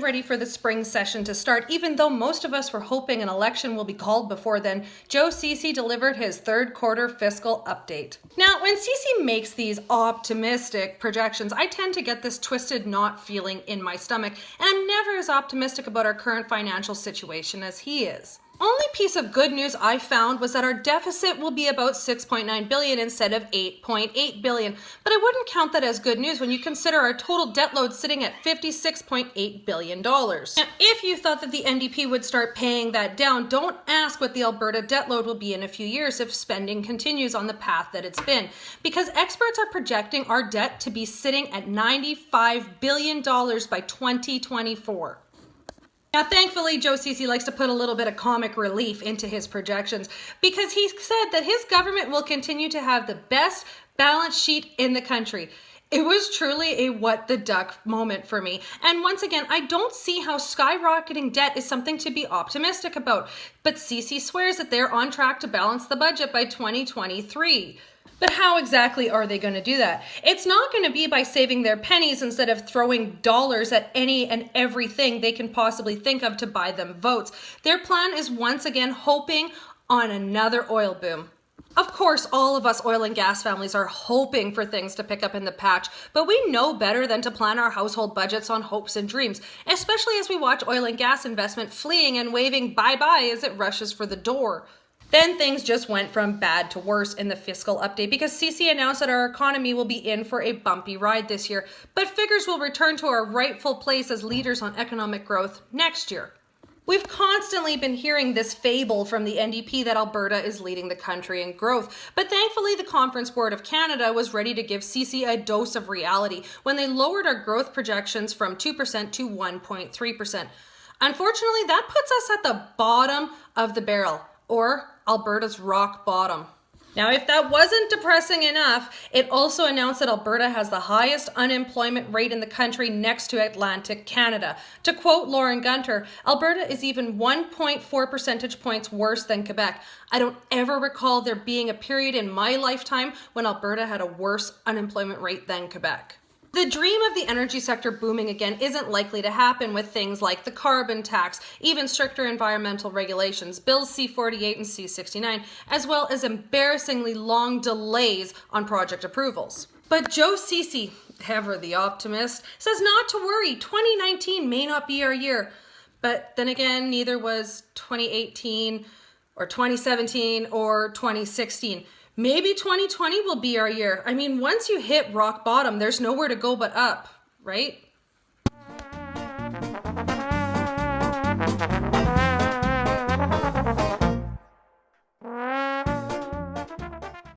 ready for the spring session to start, even though most of us were hoping an election will be called before then. Ceci delivered his third quarter fiscal update. Now, when Ceci makes these optimistic projections, I tend to get this twisted knot feeling in my stomach, and I'm never as optimistic about our current financial situation as he is. Only piece of good news I found was that our deficit will be about 6.9 billion instead of 8.8 billion. But I wouldn't count that as good news when you consider our total debt load sitting at $56.8 billion. Now, if you thought that the NDP would start paying that down, don't ask what the Alberta debt load will be in a few years if spending continues on the path that it's been. Because experts are projecting our debt to be sitting at $95 billion by 2024. Now, thankfully, Ceci likes to put a little bit of comic relief into his projections because he said that his government will continue to have the best balance sheet in the country. It was truly a what the duck moment for me. And once again, I don't see how skyrocketing debt is something to be optimistic about. But Ceci swears that they're on track to balance the budget by 2023. But how exactly are they going to do that? It's not going to be by saving their pennies instead of throwing dollars at any and everything they can possibly think of to buy them votes. Their plan is once again hoping on another oil boom. Of course, all of us oil and gas families are hoping for things to pick up in the patch, but we know better than to plan our household budgets on hopes and dreams, especially as we watch oil and gas investment fleeing and waving bye-bye as it rushes for the door. Then things just went from bad to worse in the fiscal update because Ceci announced that our economy will be in for a bumpy ride this year, but figures will return to our rightful place as leaders on economic growth next year. We've constantly been hearing this fable from the NDP that Alberta is leading the country in growth, but thankfully the Conference Board of Canada was ready to give Ceci a dose of reality when they lowered our growth projections from 2% to 1.3%. Unfortunately, that puts us at the bottom of the barrel, or Alberta's rock bottom. Now, if that wasn't depressing enough, it also announced that Alberta has the highest unemployment rate in the country next to Atlantic Canada. To quote Lauren Gunter, Alberta is even 1.4 percentage points worse than Quebec. I don't ever recall there being a period in my lifetime when Alberta had a worse unemployment rate than Quebec. The dream of the energy sector booming again isn't likely to happen with things like the carbon tax, even stricter environmental regulations, Bills C-48 and C-69, as well as embarrassingly long delays on project approvals. But Ceci, ever the optimist, says not to worry, 2019 may not be our year. But then again, neither was 2018 or 2017 or 2016. Maybe 2020 will be our year. I mean, once you hit rock bottom, there's nowhere to go but up, right?